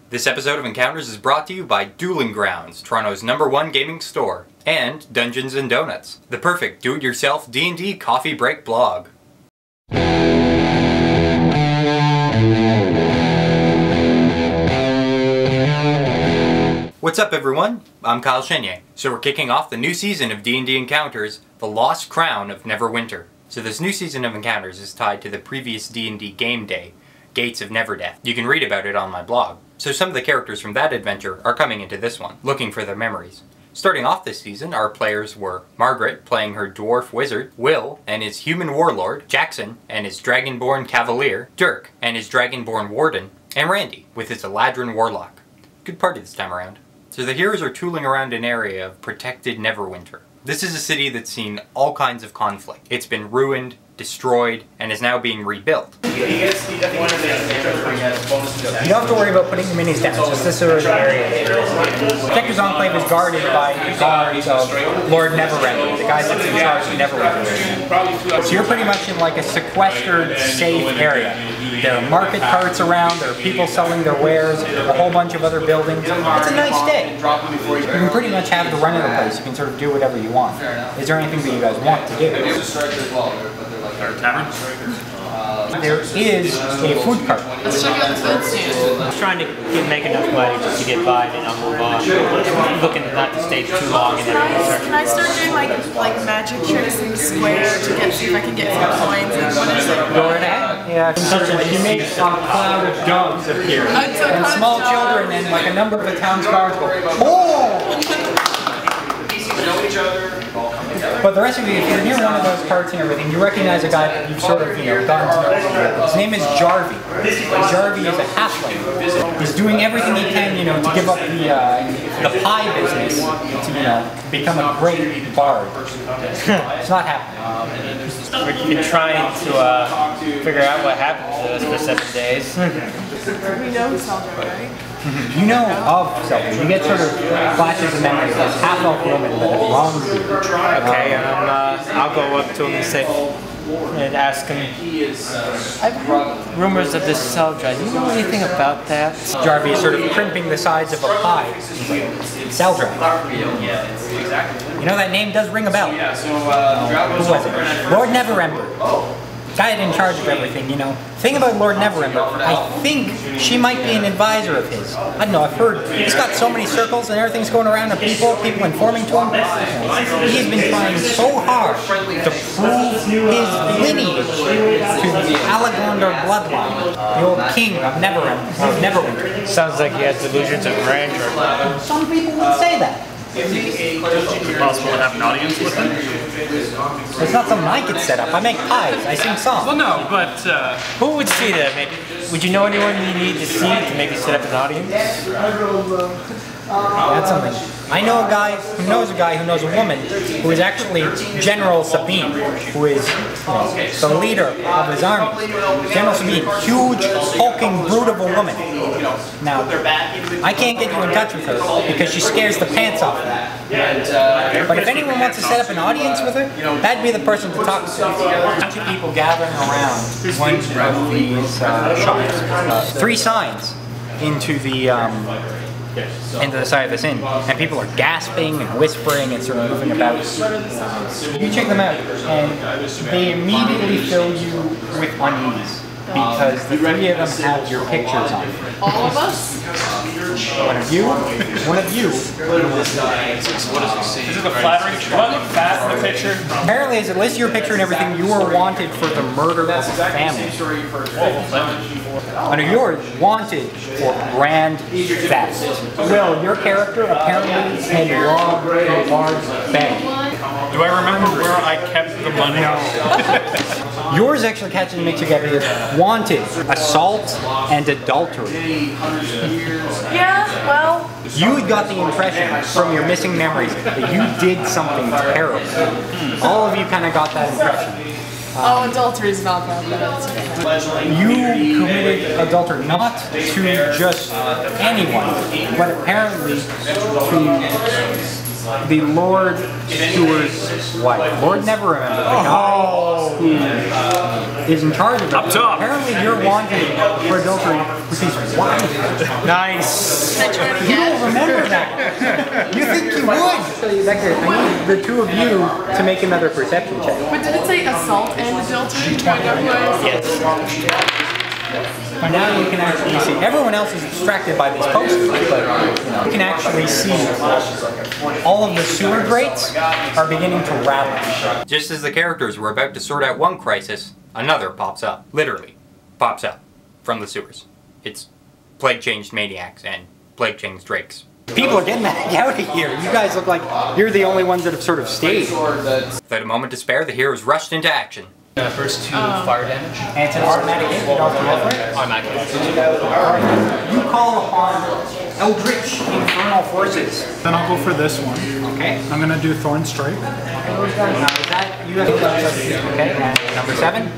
This episode of Encounters is brought to you by Dueling Grounds, Toronto's #1 gaming store, and Dungeons & Donuts, the perfect do-it-yourself D&D coffee break blog. What's up everyone? I'm Kyle Chenier. So we're kicking off the new season of D&D Encounters, the Lost Crown of Neverwinter. So this new season of Encounters is tied to the previous D&D game day, Gates of Neverdeath. You can read about it on my blog. So some of the characters from that adventure are coming into this one, looking for their memories. Starting off this season, our players were Margaret, playing her dwarf wizard, Will and his human warlord, Jackson and his dragonborn cavalier, Dirk and his dragonborn warden, and Randy with his Eladrin warlock. Good party this time around. So the heroes are tooling around an area of protected Neverwinter. This is a city that's seen all kinds of conflict. It's been ruined, destroyed, and is now being rebuilt. You don't have to worry about putting the minis down, it's just this sort of area. Protector's Enclave is guarded by the guards of Lord Neverwinter, the guy that's in charge of Neverwinter. So you're pretty much in like a sequestered, safe area. There are market carts around, there are people selling their wares, a whole bunch of other buildings. It's a nice day. You can pretty much have the run of the place, you can sort of do whatever you want. Is there anything that you guys want to do? There is a food cart. Let's check out the food stand. I'm trying to make enough money just to get by and I'll move on. I'm looking not to stay too long and everything. Can I start doing like magic tricks in the square to see if I can get some coins and what is it? Go right ahead. Yeah, you make a cloud of doves appear. And small children and like a number of the town's guards go, oh! Know each other. But the rest of you, if you're near one of those carts and everything, you recognize a guy that you've sort of, gotten to know. His name is Jarvie. Jarvie is a halfling. He's doing everything he can, to give up the pie business to, become a great bard. It's not happening. We've been trying to figure out what happened to us for 7 days. We know who's Saldra, right? You know of Saldra. You get sort of flashes of memory of this half-elf woman that has wronged you. Okay, I'll go up to him and ask him, I've heard rumors of this Saldra. Do you know anything about that? Jarvie is sort of crimping the sides of a pie. Saldra. You know, that name does ring a bell. Who was it? Lord Neverwinter. Guy in charge of everything, Thing about Lord Neverwinter, I think she might be an advisor of his. I don't know, I've heard he's got so many circles and everything's going around and people informing to him. He's been trying so hard to prove his lineage to the Alexander bloodline, the old king of Neverwinter. Sounds like he has delusions of grandeur. Some people would say that. Is it possible to have an audience with him? It's not something I could set up. I make pies. I sing songs. Well, no, but who would see that? Maybe would you know anyone you need to see to maybe set up an audience? That's something. I know a guy who knows a woman who is actually General Sabine, who is the leader of his army. General Sabine, huge, hulking brute of a woman. Now, I can't get you in touch with her because she scares the pants off me. But if anyone wants to set up an audience with her, that'd be the person to talk to. A bunch of people gathering around one of these shops. 3 signs into the side of this inn, and people are gasping and whispering and sort of moving about. You check them out, and they immediately fill you with unease because the 3 of them have your pictures on. All of us? One of you. what does it say? Is it a flattering? Do I look fat in the picture? Apparently, as it lists your picture and everything, you are wanted for the murder of a family. Under yours, wanted for grand theft. Will, your character apparently had robbed a large bank. Do I remember where I kept the money? No. Yours actually catches me together as wanted, assault, and adultery. Yeah, well... You had got the impression from your missing memories that you did something terrible. All of you kind of got that impression. adultery is not that bad. You committed adultery not to just anyone, but apparently to the Lord Steward's wife. Lord Neverwinter, the guy who is in charge of it. Up top. Apparently you're wanted for adultery with his wife. Nice. Can I try it You again? don't remember that. You think you would. Becker, I need the two of you to make another perception check. But did it say assault and adultery? Do I know who I was? Yes. And now you can actually see, everyone else is distracted by this poster, but you can actually see all of the sewer grates are beginning to rattle. Just as the characters were about to sort out one crisis, another pops up. Literally, pops up from the sewers. It's plague-changed maniacs and plague-changed drakes. People are getting the heck out of here. You guys look like you're the only ones that have sort of stayed. Without a moment to spare, the heroes rushed into action. First 2 fire damage. And it's an automatic hit, you don't have to roll for it. Automatic. You call upon Eldritch Infernal Forces. Then I'll go for this one. Okay. I'm gonna do Thorn Strike. Now is that, you have okay, and number 7?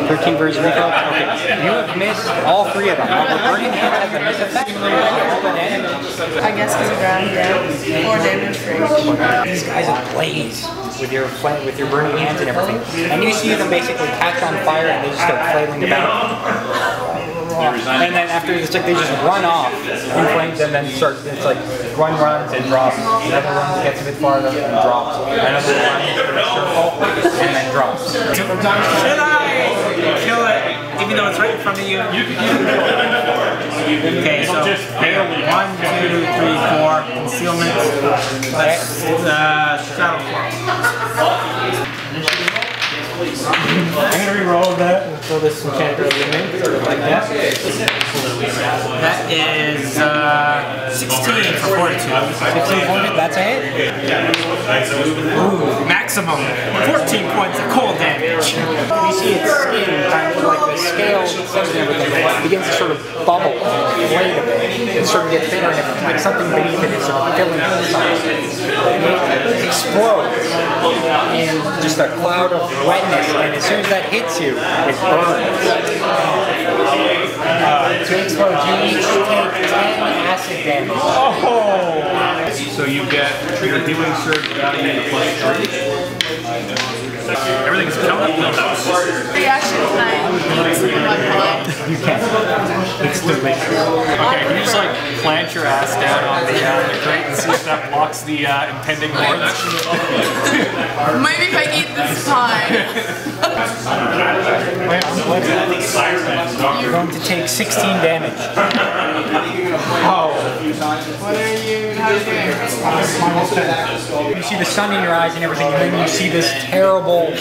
13 versus recall. Okay. You have missed all 3 of them. Burning Hand has a miss effect. I guess because of ground, yeah. 4 damage for each. These guys are blaze with your burning hands and everything. And you see them basically catch on fire and they just start flailing about. And then after it's like they just run off in flames and then start, it's like one runs and drops, another one gets a bit farther and drops, another one in a circle and then drops. Should I kill it even though it's right in front of you? Okay, so 1, 2, 3, 4 concealment. Let's shadow form. I'm gonna re-roll that and throw this Cinematography in, like that. That is 16 for fortitude. 16 points, that's a hit. Ooh, maximum 14 points of cold damage. You see its skin, kind of like the scale and everything, begins to sort of bubble and inflate a bit. It sort of gets thinner and everything, like something beneath it is sort of filling the sides. And it explodes in just a cloud of wetness, and as soon as that hits you, it burns. To explode, you each take 10 acid damage. Oh! So you get your healing surge value +3. Everything's counted. Reaction time. You can. It's delicious. Okay, can you just like plant your ass down on the crate and see if that blocks the impending hordes? Maybe if I eat this pie. You're going to take 16 damage. What are you doing? You see the sun in your eyes and everything, and then you see this terrible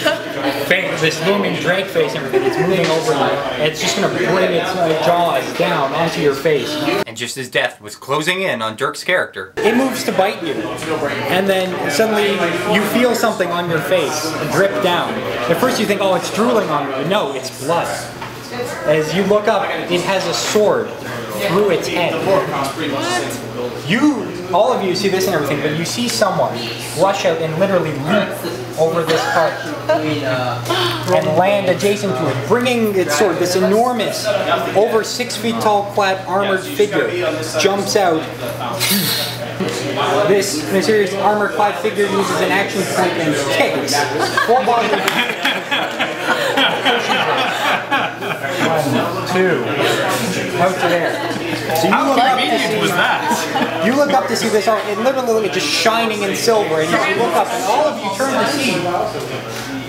face, this looming drake face and everything. It's moving over you. And it's just going to bring its jaws down onto your face. And just as death was closing in on Dirk's character, It moves to bite you. And then suddenly you feel something on your face drip down. At first you think, oh, it's drooling on me. No, it's blood. As you look up, it has a sword through its head. All of you see this and everything, but you see someone rush out and literally leap over this cart and land adjacent to it, bringing its sword. This enormous, over 6 feet tall, clad, armored figure jumps out. This mysterious armor-clad figure uses an action point and kicks 4 bodies. 1, 2, out to there. So you look up to see, you look up to see this art, and literally just shining in silver, and you look up, and all of you turn to see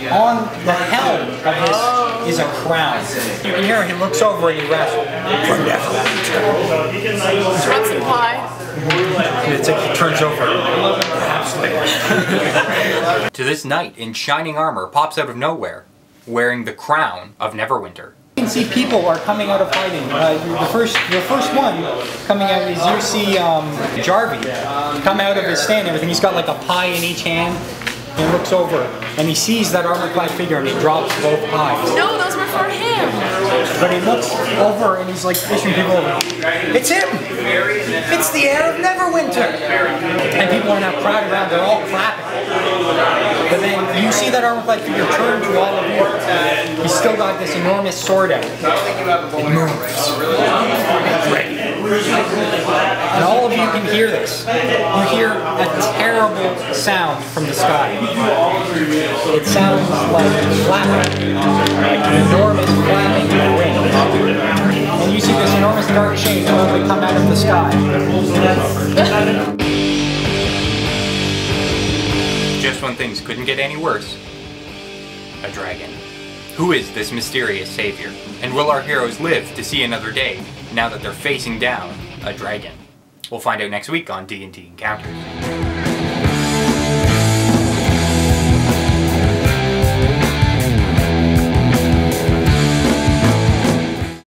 on the helm of this is a crown. You can hear he looks over and he raps, "For Neverwinter." Want some pie? It's like he turns over. Absolutely. to this knight in shining armor pops out of nowhere, wearing the crown of Neverwinter. You can see people are coming out of hiding. The first one coming out is you see Jarvie come out of his stand and everything. He's got like a pie in each hand. He looks over and he sees that armor-clad figure and he drops both pies. No, those were for him. But he looks over and he's like pushing people over. It's him! It's the heir of Neverwinter! And people are now crowded around, they're all clapping. But then you see that armor-clad figure turn to all of you. He's still got this enormous sword out. It moves. Ready. And all of you can hear this. You hear a terrible sound from the sky. It sounds like flapping, like an enormous flapping wings. And you see this enormous dark shape slowly come out of the sky. Just when things couldn't get any worse, a dragon. Who is this mysterious savior? And will our heroes live to see another day now that they're facing down a dragon? We'll find out next week on D&D Encounters.